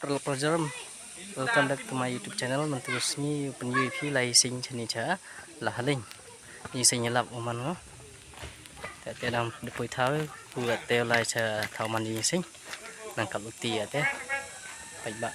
Pelajaran welcome back to my YouTube channel menterusmi penyu lai sing chani cha là haling ni sing lap oman ngo ta te dam de poi thau pu te lai cha thau man ni sing nang kap ti te pai ba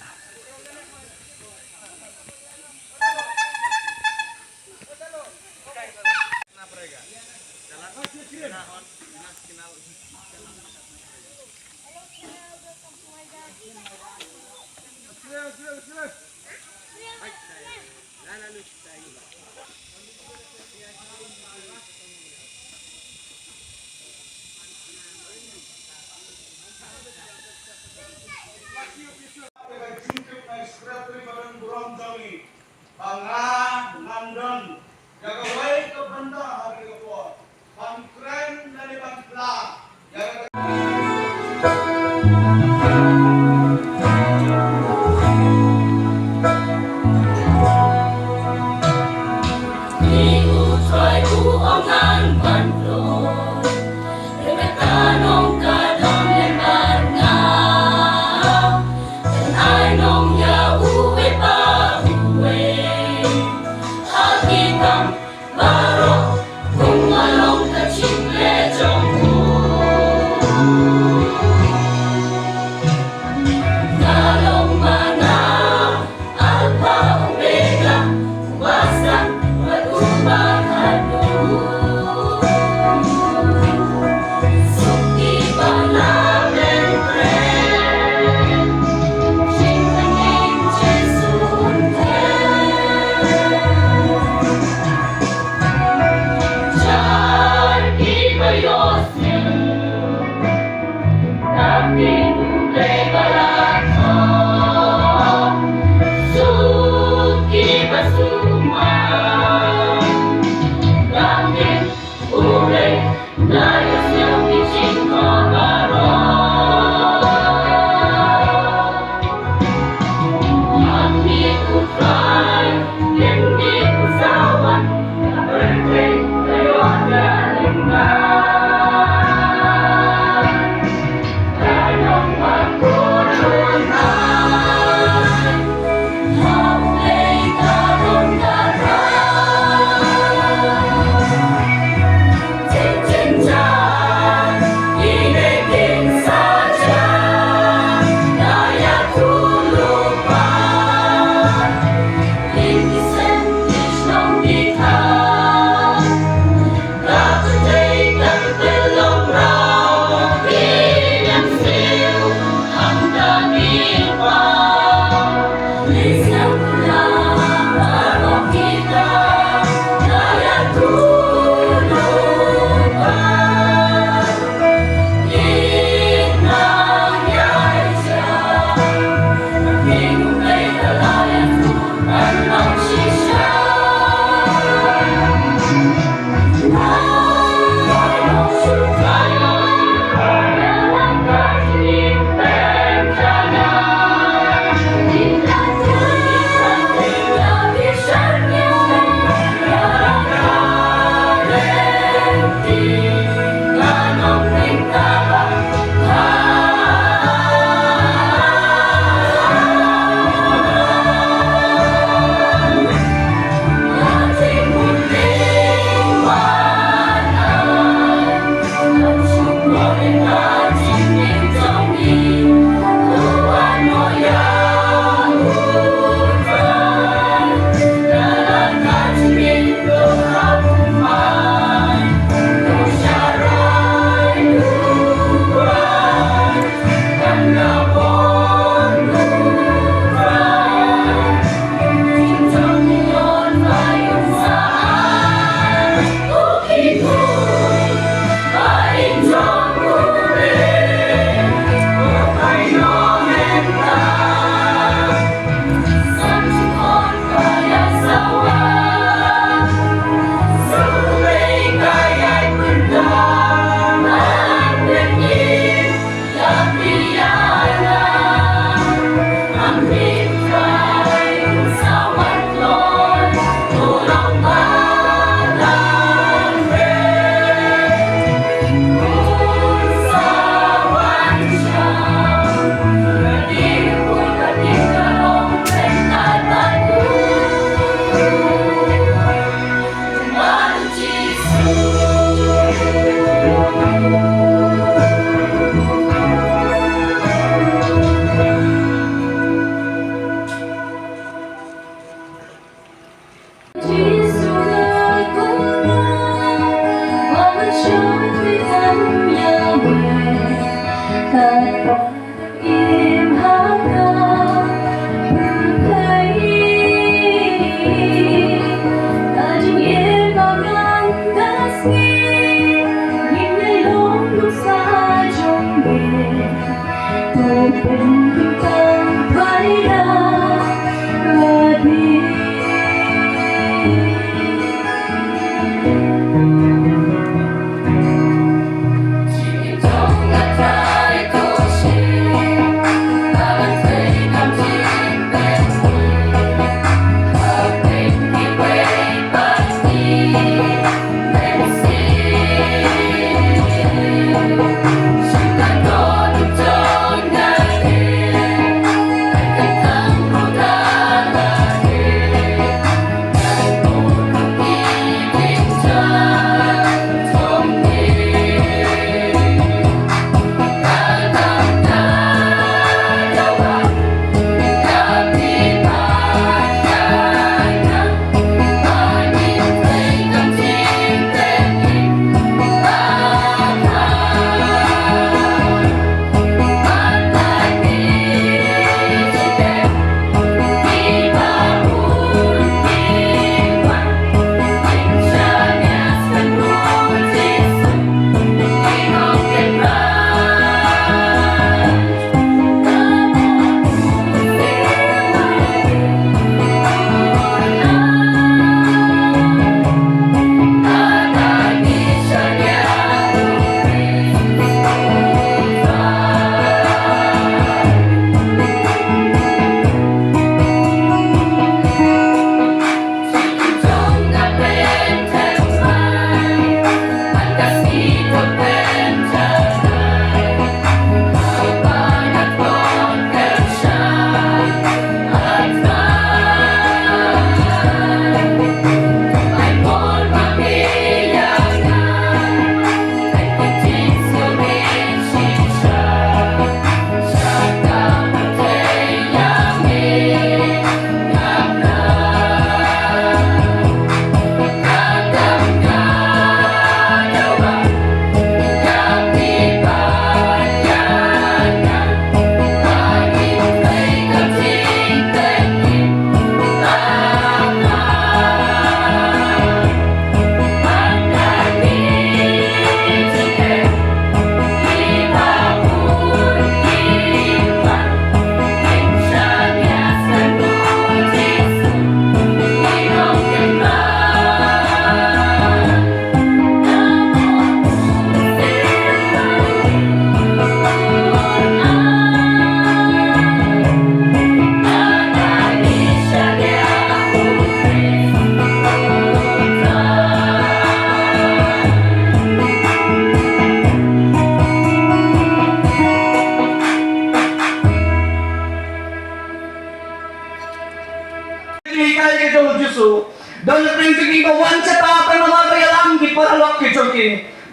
kay ke jong Jesu don na preng ki ba wan sa ta pa na kay alam ki para lok ki jong ki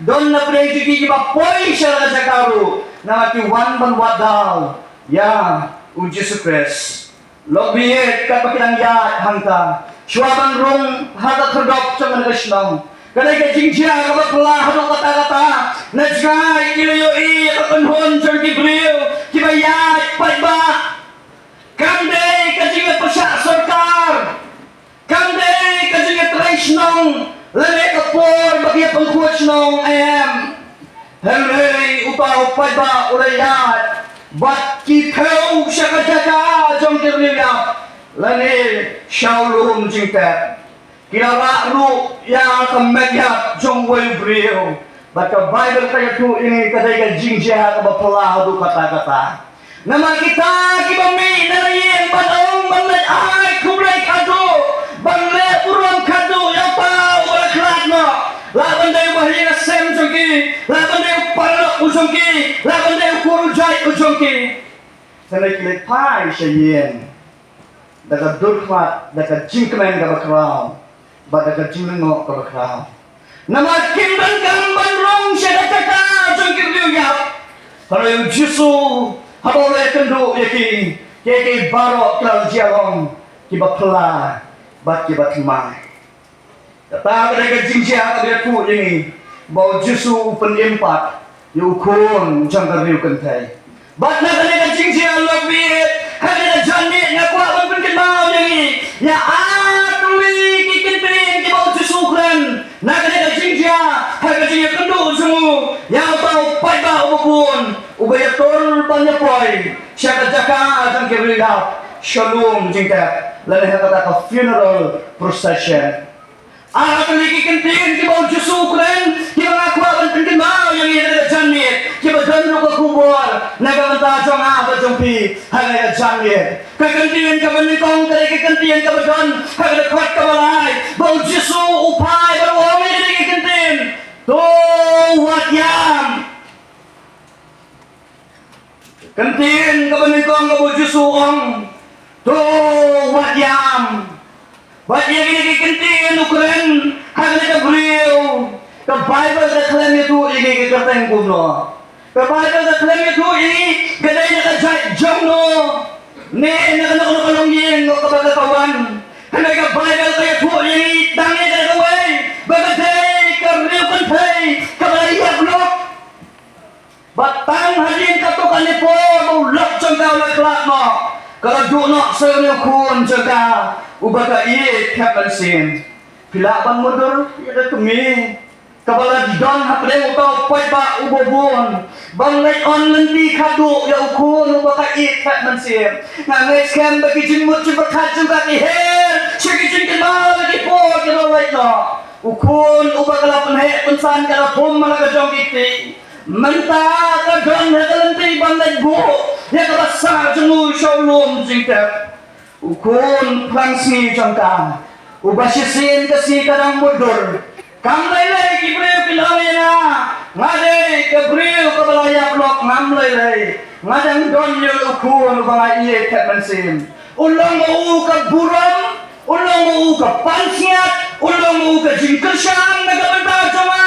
don na preng ki ba poi siya ka karu na ki wan ban wadaw ya u Jesu Christ lok biet ka pakilang ya hangta syuaban rong hata kherdop chong na krishnong kadai ka jingja ka ba pula hadok kata-kata na jai iyo i ka kunhon jong ki brio ki ba ya pai ba kande ka jinga pasya sarkar kande ka jinga krishnong lele ka por bagi pangkuat nong am hemrei upaw pai ba urayat bat ki theu siya ka jaga jong ki brio lele shaulum jingta kira ru ya kemedia jong wei brio baca Bible kaya tu ini kadai ka jingja ka bapala du kata-kata nama kita kibami narayen banong banlay ay kublay kado banlay urang kado yang pa uraklat no laban dayo bahaya sem jongki laban dayo palok ujongki laban dayo kurujay ujongki sanay kilit pai siya daga durkmat daga jingkmen ka bakraw daga jinglengo ka bakraw nama kimban kamban rong siya daga jongki riyap kalau yang Jesu habole kendo yaki yaki baro kal jialong kiba pela bat kiba timai kata mereka jingsia dia tu ini bau Jesu penempat yukun jangkar riu kentai bat na mereka jingsia lebih ada jani ngaku abang penkenal ini ya atuli kikintin kiba Jesu kren na mereka jingsia harga jingsia kendo semua yang bau pai bau pun ubayatul banyak poin siapa jaka dan kebeliau shalom jingkat lalu kata ke funeral procession lagi kentin kibau Jesu keren kibau aku akan kentin mau yang ini ada janit kibau janru ke kubur naga mentah jong apa jongpi hanya janit kekentin kebenikong kekentin kebedon kagak kuat kebalai bau Jesu upai baru ini kentin tuh wadyam kentin kebenikong kebu Jesu ong tuh wadyam wadyam ini kentin ukuran hanya ke beliau ke Bible ke klaim itu ini ke kerteng kuno ke Bible ke klaim itu ini gadainya ke jongno ne nak kalong yen no ke kawan hanya ke Bible ke itu ini tangi ke kawai bagai ke riu kentai ke balai blok batang hajin katukan ni po ulak jengkau leklak no kalau dunok seriukun jengkau ubaga iye kapan sin pilak ban mundur ada kemi kepala don hapre utau pai ba ubobon bang lek on lendi kadu ya ukun ubaga iye kapan sin ngangai scam bagi jimut jembat jengkau iher segi jengkau lagi po kalau lek no ukun ubaga lapan he pensan kalau pom malaga jong kiti mentah kadang hekalenti bandai bu ya kabasa jengu shalom jingkat ukun plangsni jangka ubasisin kasi kadang mundur kamlay lay kibreu pilamena ngade kibreu kabalaya blok ngamlay lay ngadang don yul ukun banga iye katmansim ulong mau ka buram ulong mau ka pansiat ulong mau ka jingkersang nagabenta jama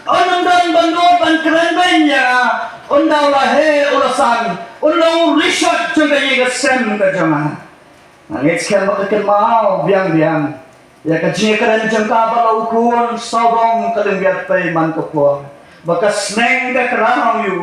onong don bandor ban keren banyak ondau lahe ulasan ulong risot juga ye sem ka jama nangit skem bakal mau biang ya kecil keren jengka balau ukun sobong kelenggiat pay man kepo bakas neng ka kerang yu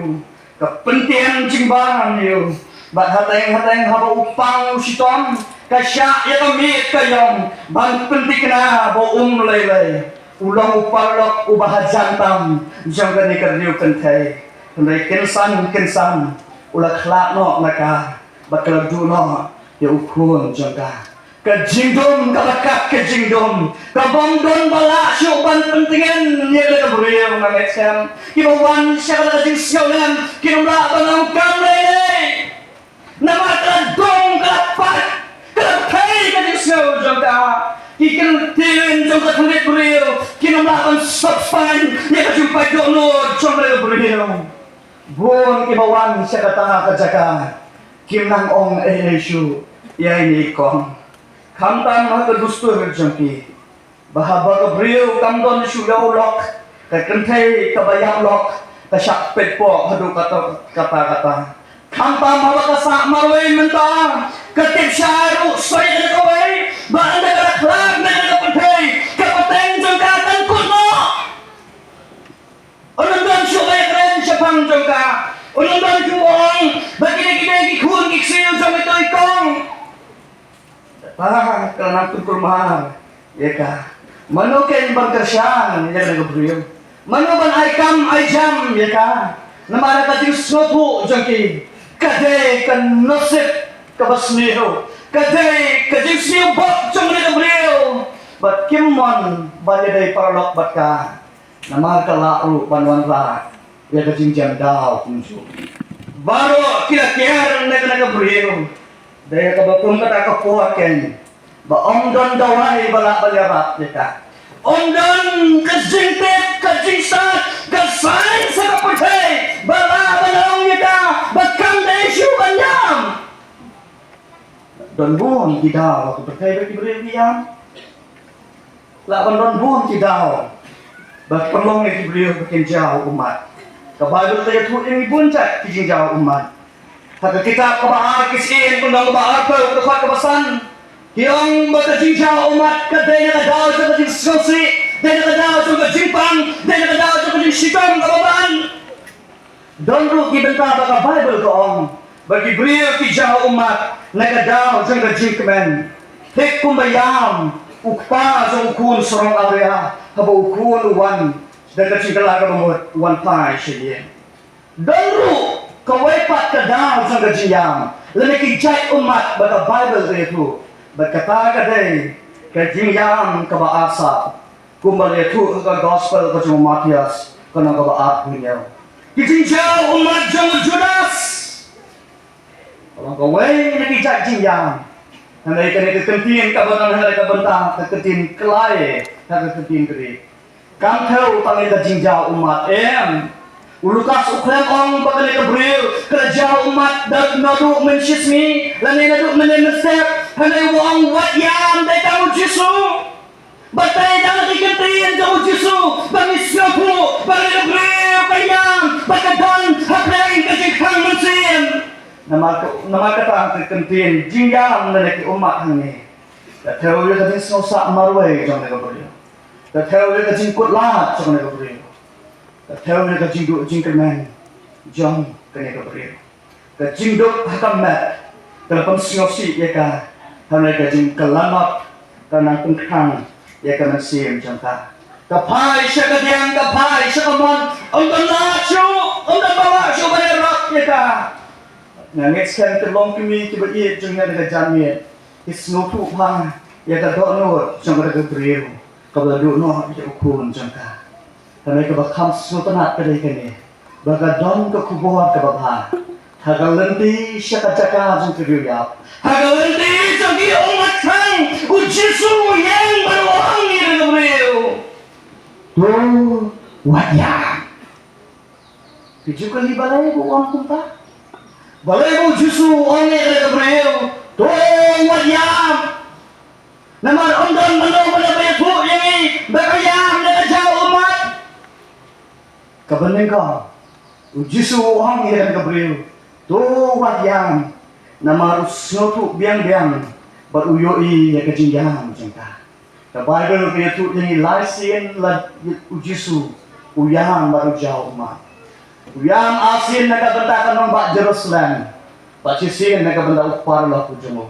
kepentingan jimbangan yu bak hateng haba upang usiton kasya ya kami kayong ban penting na bo lelai ulang upalok ubah jantam jangka ni kerniu kentai kendai kensan ulah kelak no naka bakal duno ya ukun jangka kejingdom kabakak kejingdom kabongdon bala syuban pentingan ya le beriang ngecem kibawan syakala jing siolan kinula bangang kamle nama kadong kalapat kalapai kajing siol jangka ikan tiwin jangka kulit beriang kinula ban sopan ya kajumpai dono jangka beriang buon kibawan syakata kajaka kimnang ong esu ya ini kong Kamtan ha ka dustur jangki. Bahaba ka brio kamdon shulau lok. Ka kentai ka bayang lok. Ka syakpet po hadu kata. Kamtan ha ka sa marway menta. Ketip syaru soy ka kaway. Ba anda ka klag na ka pentai. Ka pateng jangka kan kuno. Onondon syukay kren syapang jangka. Onondon kuong. Bagina-gina gikun giksil jang ito ikong. Karena tukur mahal, ya kah? Mano ken berkersian, ya kan Gabriel. Mano ban aikam aijam, ya kah? Namara kating sopu jangki, kadai kan nasib kabasniho, kadai kating siu bot jang ni Gabriel. Bat kimon balai parlok bat ka, namara kalaru panwan la, ya kating jam dau kunju. Baru kira-kira na Gabriel. Daya kabakum kata kapuaken. Ba omdon dawai bala balyarat kita. Omdon kejingtip kejingsat kesain sa kapatay. Bala balong kita bakam da isyu kanyam. Don buon kidaw ako patay bagi beriyan. Laban don buon kidaw. Bak perlong ni beriyo bakin jauh umat. Kabadul tayo tu ini buncak kijing jauh umat. Haka kita kabahar kisin kundang kabahar ko kapat kabasan. Yang berkejingja umat kadai nak daw sa kajing sosi, dai nak daw sa kajing pang, dai nak daw sa kajing sikam kababan. Don ru gibenta baka Bible ko om. Bagi beriyo kijah umat nagadaw sa kajing kemen. Hek kumbayam ukpa sa ukun sorong area haba ukun uwan dan kajing kalaga mamut uwan pai siya. Don ru kawai pat kadaw sa kajiyam. Lemiki jai umat baka Bible itu. Berkata kadai kajing yang kebaasa kumbali itu ke gospel ke cuma Matias kena kebaat punya kajing jauh umat jauh Judas kalau kau nak ijak jing-yang hendak kena kekentin kabaran hendak kebentang kekentin kelai hendak kekentin kiri kam tahu tangan kajing jauh umat Lukas ukran ong bakal Gabriel kerja umat dan nadu mensismi dan nadu menemesep hanai wong wat yam dai tahu Jesu batai dalam diketin tahu Jesu bagi siapu bagi Gabriel kayam bakadan haplain kejikang mensim nama kata kekentin jingyam nanti umat hangni tak tahu dia kejing sosak marwai jang Gabriel tak tahu dia kejing kutlat jang Gabriel theo ni kajing duk jing kemen jong kene Gabriel kajing duk hakamat telepon singosi ya ka hanai kajing kelanap tanang tengkang ya ka mensim jangka kapai syakadiang kapai syakamon ondan lacu ondan bawa syu berak ya ka ngangit sen telong kimi kibai jengnya dekat jamie isnutu pang ya ka dono jong Gabriel kabadu no ya ukun jangka karena kebakam sultanat kedai kini, baga don ke kubuhan kebabha, hagal lenti syakacaka jeng keduyap, hagal lenti jeng umat sang ujisu yang berwangi dengan beliau. Tuh wajah, tujuh kali balai buang kumpa, balai ujisu wangi dengan beliau. Tuh wajah, nama ondan mandau pada betu yang ini berayam dengan jauh umat. Kabening ka ujisu ang iyan Gabriel to wadyang nama rusnotu biang-biang beruyoi ya kejinggang jengka the Bible itu ini laisin la ujisu uyang baru jauh mat uyang asin naga bentakan nombak Jerusalem bacisin naga bentak upar lah kujumu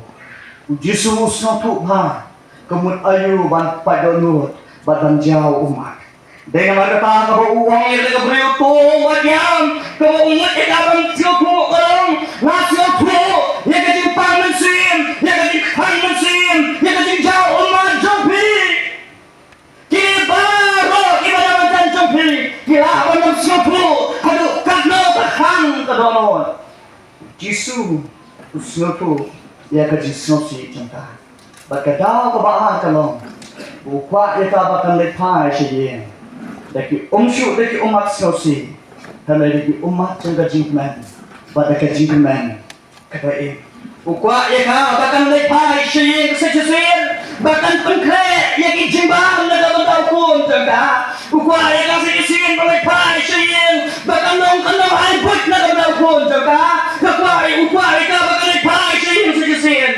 ujisu usnotu ba kemud ayu ban padonut badan jauh umat dengan kata kau uang yang Gabriel tu wadyam kau umat yang akan siapa orang ngasih tu yang kecil panmesin yang kecil panmesin yang kecil jauh umat jompi kibaro ibadah macam jompi kila macam siapa aduh karena tahan kedonon Jisu usnotu yang kecil snosi jengka berkedau kebahan kalong buka yang kabakan lepai sih daki umsyu daki umat sosi halai daki umat jengka jingman pada ke jingman kata Ukwa ya ka bahkan lepai sing sesusin bahkan pengkre ya ki jimbang na bantau kun jaga. Ukwa ya ka sesusin lepai sing bahkan nong kanong ai put na bantau kun jaga. Ukwa ya ka bahkan lepai sing sesusin.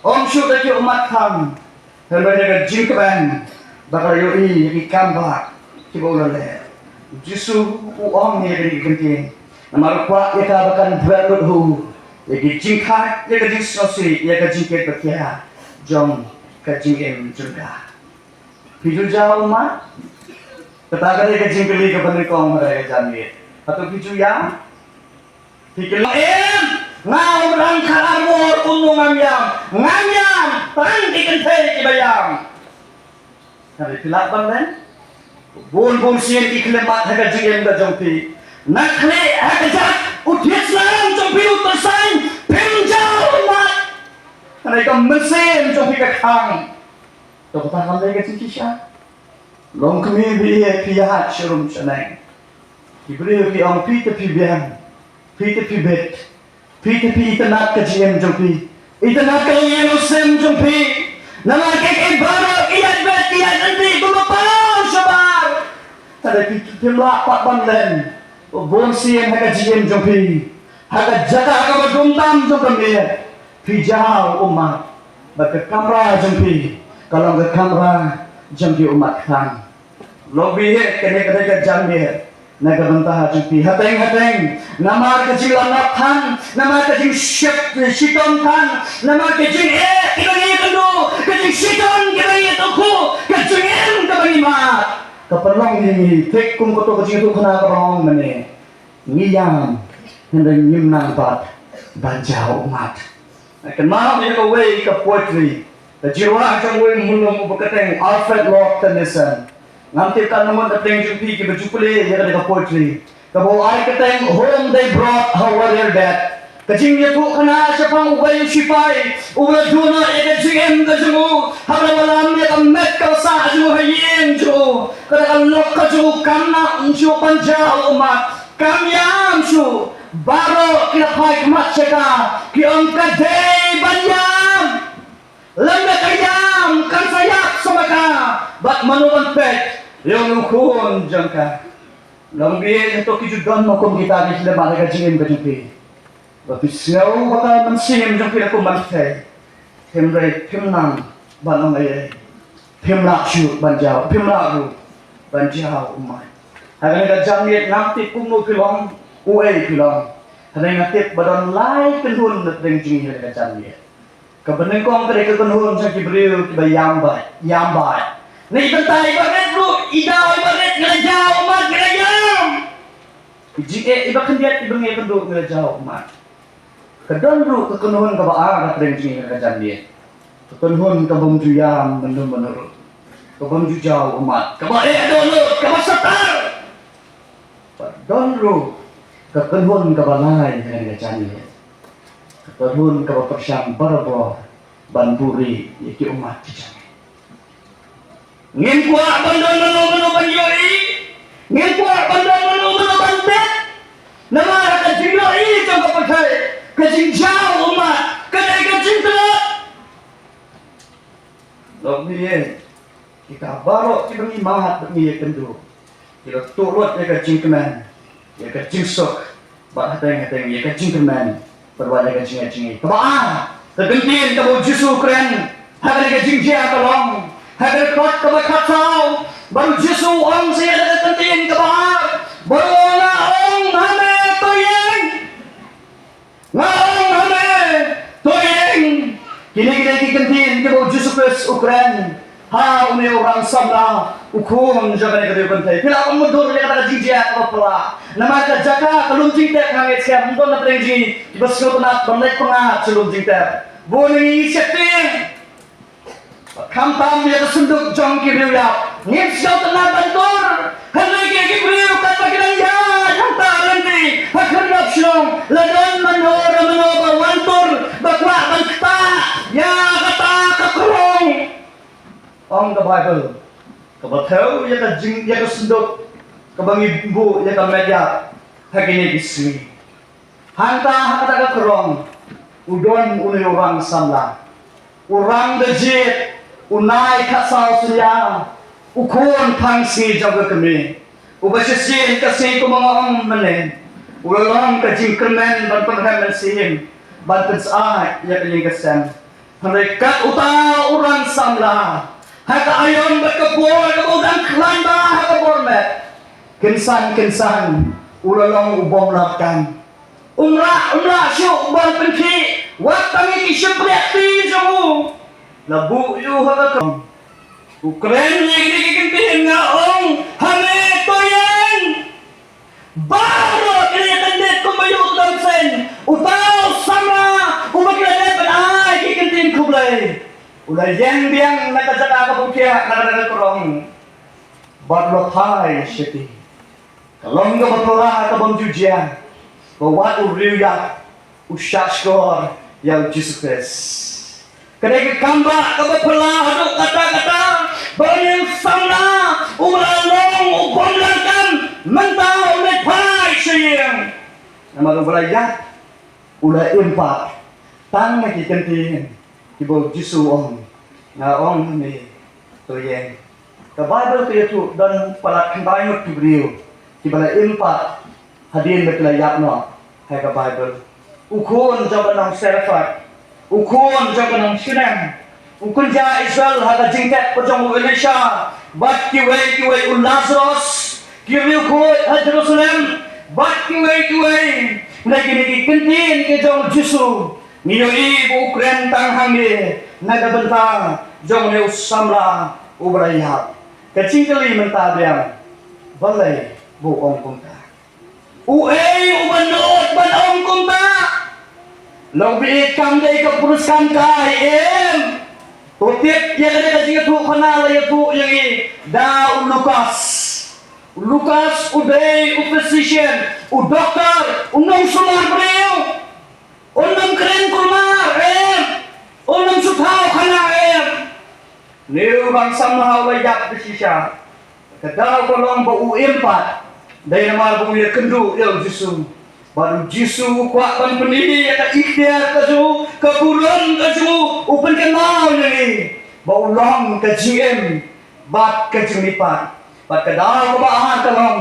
Om syukur ki umat kam. Helai ka jingkaban bakal yo I ki kamba ki boleh. Jisu uang ni dari kenting. Nama ukwa ya ka bahkan berat hu. Yagi jingkai, yaga jing sosi, yaga jingket berkia, jom ke jingem juga. Piju jauh mat, katakan yaga jingkeli ke penikong mereka jamit. Atau piju yang, pikir ngau rangkar armor unung ngamyam, tanti kentei kibayam. Hari pilak bang bun sian iklemat yaga jingem ke jompi. Nakle hakajat udiat selarang jompi utersain pinjau umat. Mereka mesin jompi ke kang. Dokter kami ke cikisha. Long kami biye pihat syurum seneng. Diberi ki ang pita pibiam, pita pibet, pita pi itanat ke jiem jompi. Itanat ke yelusem jompi. Nama keke baru iyat bet iyat nanti kumapau sabar. Ada pita pilak pak banden. Bon siang haga jiem jompi, haga jaga haga berdumtam jompi, pijau umat, bagi kamera jompi, kalau ke kamera jompi umat kan, lobby kene jambi, naga bentah jompi, hateng, nama kecil anak kan, nama kecil siton kan, nama kecil kita kendu, kecil siton kita tuku, kecil kita mat. Keperluan ini, tek kum koto kecil itu kena kerong mene, ngiyam, hendak nyimnang bat, banjau umat. Kenal dia ke way ke poetry, jiwa macam way mulung berkateng Alfred Lord Tennyson. Nanti kan nomor dateng jumpi ke berjupule dia ke poetry. Kebawa air kateng home they brought her warrior dead. Kecing dia tu kena siapa ubay sipai, ubay duna ega jingem kejungu, habla malam dia kamet kalsa ju hayin ju, kadang lok keju kamna ju panjau umat, kamyam ju, baro kita pai kemat ceka, ki angka day banyam, lembe kayam kan sayak samaka, bat manuan pet, yang nukun jangka, lambi itu kijudan makom kita di dalam mereka jingem kejumpi. Tapi siau baka mensim jom kira ko mantai. Hemre himnang banong ay himlak shu banjau himlak banjau umai. Hagan ka jamit ngapti kumu pilong uai pilong. Hagan ngapti badon lai kenhun natring jing ka jamit. Kabeneng kong kare ka kenhun sa kibriu kiba yambai. Ni bentai baret lu idau baret ngelajau umat ngelajam. Iba kendiat ibengi kendu ngelajau umat. Kedon ru kekenuhun ke baa katring jing kajan dia. Kekenuhun ke bumjuyam menurut. Ke bumjujau umat. Ke baa dulu ke basatar. Kedon ru kekenuhun ke balai dengan kajan dia. Kekenuhun ke persyam barbo banburi yaki umat kajan. Ngin kuat bandon menu banjoi. Ngin kuat bandon menu bantet. Nama kata jingloi coba pakai. Kecing jauh umat, kecing telur. Lalu kita baru kita mengimahat demi kendu. Kita turut ya kecing keman, ya kecing sok, bah hateng ya kecing keman, berwajah kecing. Kebaan, tergentin kamu Yesus keren, hadir kecing jauh tolong, hadir kot kebakatau, baru Yesus orang saya ada tergentin kebaan, baru orang hame toyeng. Ngawang hame toyeng kini kita dikentin ke bawah Yesus Ukraine ha uni orang sabla ukum jaga negeri bentai pila mundur dia kata jijia apa pula nama jaka kelum jingtek ngangit siap untuk nak renji besul nak balik pengat selum jingtek boni setting kampam dia kesunduk jong kiriu ya ngip siau tenang bentur hendak kiriu kata kita ya yang tak nanti akan napsyong ladan menor wantur bakwa banta ya kata kekerong Om ke Bible ke batau ya ke jing ya ke senduk ke bangi bu ya ke media hakini dismi hanta kata kekerong udon uni orang samla orang dejit unai kasau suya ukon pangsi jaga kami ubasisi kasih kumangong menen ulalong kajingkermen ban pengen sihim ban pensai ya kelingasan mereka utah orang samla haka ayon berkebor kemudian kelanda haka bormet kensan ulalong ubong lakan umrah syuk ban penki watangi kisyepriati jamu labu yu haka ukren ni kintin ngaong hame toyen baru kini tendet kumayu dansen utau sama umakilan penai kintin kublai ulah yang biang nakajaka kabukia nakadaga korong badlo thai shiti kalong ga batola ka bang jujian bawat uriyak usyashkor yang Jesus Kadang kamba kabapala haduk kata-kata banyak sana umalong ubonlakan mentau lepai sayang nama belayat ulah empat tang lagi kentin ibu Yesus ong na ong ni to yang ke Bible tu dan pala kembali tu beliau di bala empat hadirin belayat no hai ke Bible ukun jaban serfat ukun jaga nang sinam ukun ja Israel hada jingkat pojong Indonesia bat kiwai Lazarus kiwiu ko Jerusalem bat kiwai lagi kentin ke jong Jesu niyo ibu Ukraine tang hangi naga bentang jong ne samla ubrayat kecingkeli mentabiang balai bu ong kunta ubanot ban ong kunta Lobi ikam day kapuruskan kay Utip yang ada kasi tu kanal ya tu yang i da Lucas uday physician doktor unong sumar beliau unong keren kumar unong sutaw kana Niu bang samha wayak bisisya Kadaw kolong ba uempat day namar bu ya kendu ya Yesus baru Jisu kuat ban pendiri ya ikhtiar kasu keburon kasu upen kenal ni bau long ke GM bat ke jenipat bat kedal kebahan kalong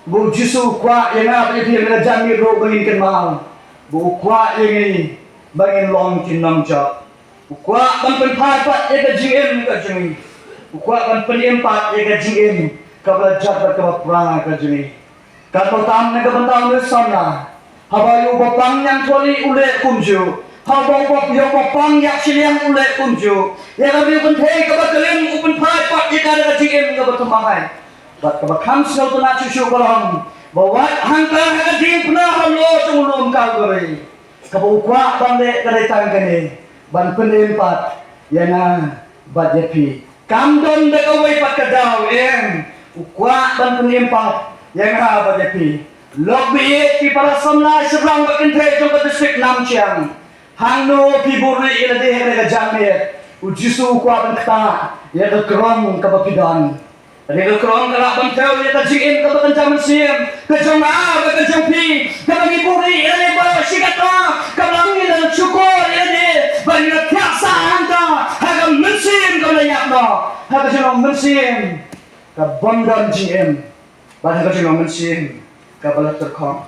bu Jisu kuat yang apa dia mengajar ni ro bangin kenal bu kuat yang bangin long kinam jap bu kuat ban penpai pat ya ke GM ke jeni bu kuat ban penempat ya ke GM ke belajar ke perang ke jeni kata tam ne ke bentang ne sana Habayu bapang yang toli ule kunju, habang bapang yang siliang ule kunju. Ya kami penting kebetulan upen pai pak jika ada kejiem kebetulan. Bat kebakam sel tu nak cucu kolong. Bawa hangkang kejiem pernah halu sebelum kau beri. Kebukuak bande keretang kene, ban penempat yang bat jepi. Kamdon dekawai pat kedau ukuak ban penempat yang bat jepi. Lobi di para samla serang berkentai jumpa distrik Namchiang. Hangno piburi ila deh mereka jamir. Ujisu kuat bentah ya ke kerong ke bakidan. Rega kerong kelak bentau ya ke jingin ke bakan siam. Ke jomah ke jompi ke bagi buri ila deh bawa sikata. Ke belangi dan syukur ila deh bagi tiasa anda. Haga mensim ke layak no. Haga jenong mensim ke bondan jingin. Haga jenong mensim kabalat terkong.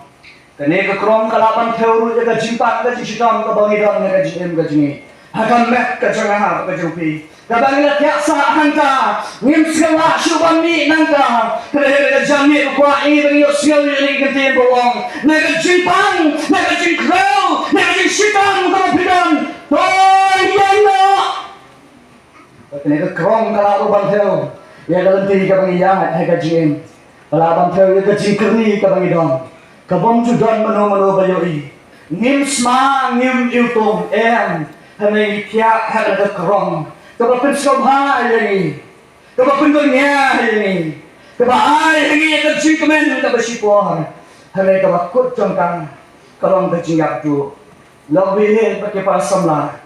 Kene ke krong kalapan teuru ya ke jimpak ke jishidam ke bangidam ya ke jim ke jini. Hakan mek ke jengah ke jumpi. Kabangila tiaksa hangka. Ngim segala syuban ni nangka. Kene ke jami ukwa ini bagi yosial ini kentin bawang. Nega jimpang, nega jingkrau, nega jingshidam ke bidam. Toy yana. Kene ke krong kalapan teuru ya ke lenti ke bangidam ya ke jim. Pelaban teu ke jingkerni ke bangidon ke bom judan mano bayoi ngim sma ngim iutong hanai tiak hada ke kerong ke bapin sobha yani ke bapin dunia yani ke baai yani ke jingkemen ke basipuan hanai ke bakut jongkang kerong ke jinggap tu lebih pakai para samla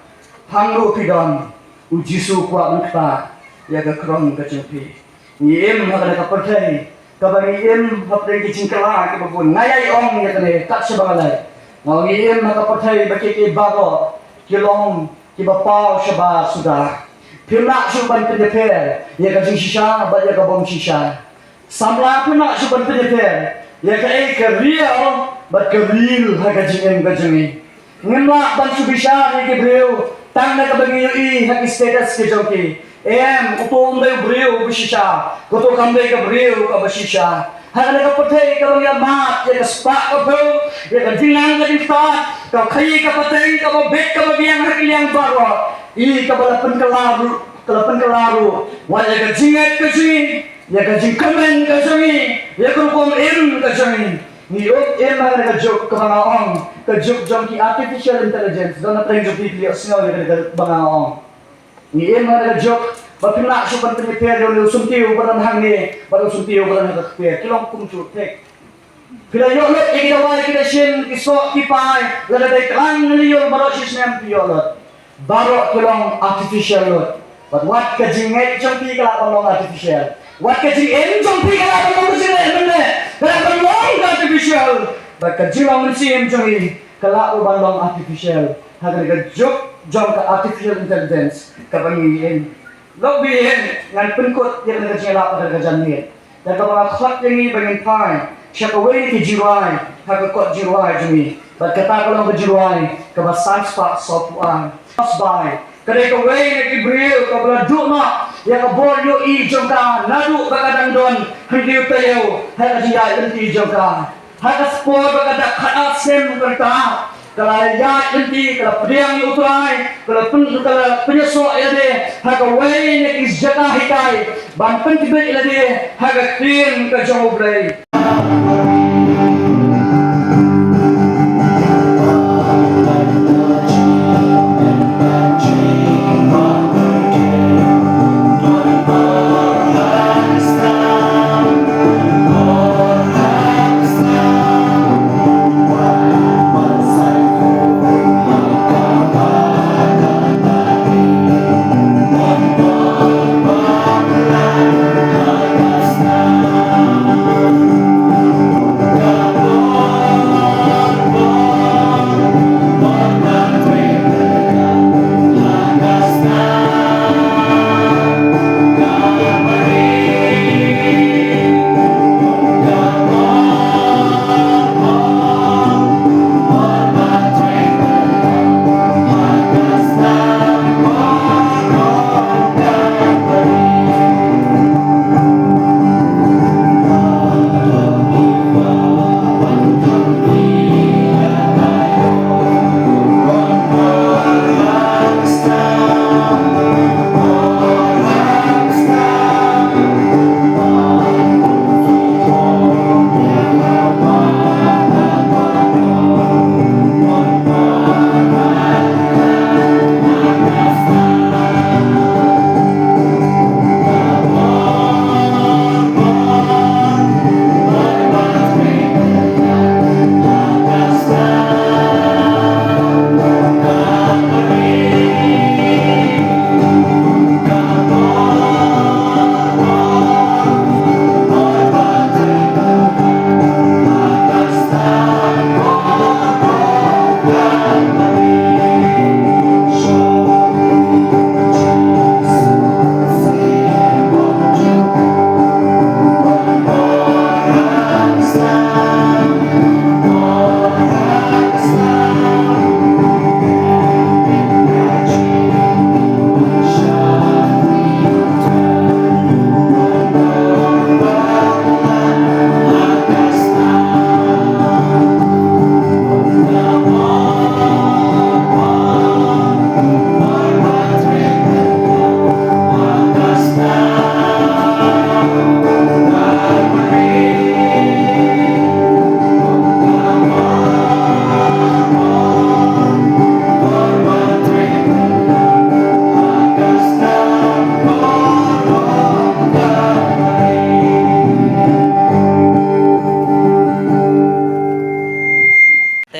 hanglu pidon ujisu kuat mekta ya ke kerong ke jingpi ngim hada ke pertai kabangin hapde kicing kala ke babun ngayai ong ya tane tak sebangalai Ngawin makapatai baki ki bago kilong ki bapau shaba sudah. Pina suban penyeper ya ka shisha ba ya ka bom shisha. Samla pina suban penyeper ya ka ka real ba ka real ha ka jingen ka jingi. Ngimla ban subisha ni ki breu tang na ka bagi i ha ki status ki joki. Kutu umday breu bishisha kutu kamday ka breu ka bashisha. Hanya ka patay ka bang mat, ya ka spa ka po, ya ka dinang ka dintat, ka kaya ka patay, ka mabit ka mabiyang hakilyang baro, ka balapan ka laro, wala ka jingat ka sini, ya ka jingkamen ka sini, ya ka rukong ka sini. Ngiyot mga nag-joke ka mga ong, ka-joke jong ki artificial intelligence, doon na tayong joke pipili o sinaw yung mga ong. Ngiyot mga nag-joke, Bapina supan penyeper yo sumtiu baran hangne baru sumtiu baran hakpe kilong kumcu tek pila yo lot iki dawai kita shin kisok kipai lada dai klang liyo baro sisnem piolot baro kilong artificial lot but what ka jinget jompi kala kolong artificial what ka jing jompi kala kolong sine menne kala kolong artificial but ka jilong sim jomi kala ubang artificial hagar ka jok jom ka artificial intelligence ka bangin Lobihin ngan penkut yang nagajela pada gajanir. Dan mga klak yang ini bangin pai. Siya kawin ki jirai, hagakot jirai jumi. But kata ko lang ka jirai, kabasan spa sopuan. Asbay. Kadai kawin ki bril, kabala duma, ya kabor yo i jongka, nadu bagadang don, hindi tayo, hagajiyay inti jongka. Hagaspor bagadak khaat sem berta. Kalau ya inti kalau pedang utrai kalau penyesok ada harga wain yang izjata hitai ban pentibet ada harga krin ke jauh berai.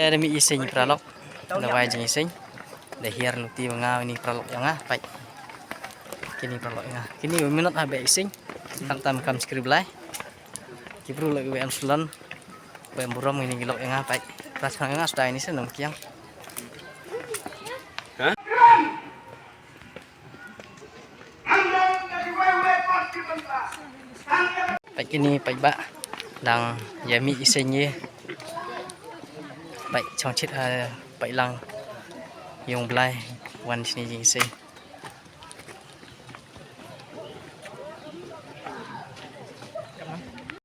Ada mi ising pralok, dawai jeng ising. Dahir nuti mengaw ini pralok yang baik. Kini pralok yang kini minat abe ising. Tam skriblai. Kipru lagi WM sulan. WM buram ini gilok yang baik. kelas nggak sudah ini sih nongkiang. Baik ini baik bak lang yami isenye baik chong chit baik lang yung blai wan sini jing ise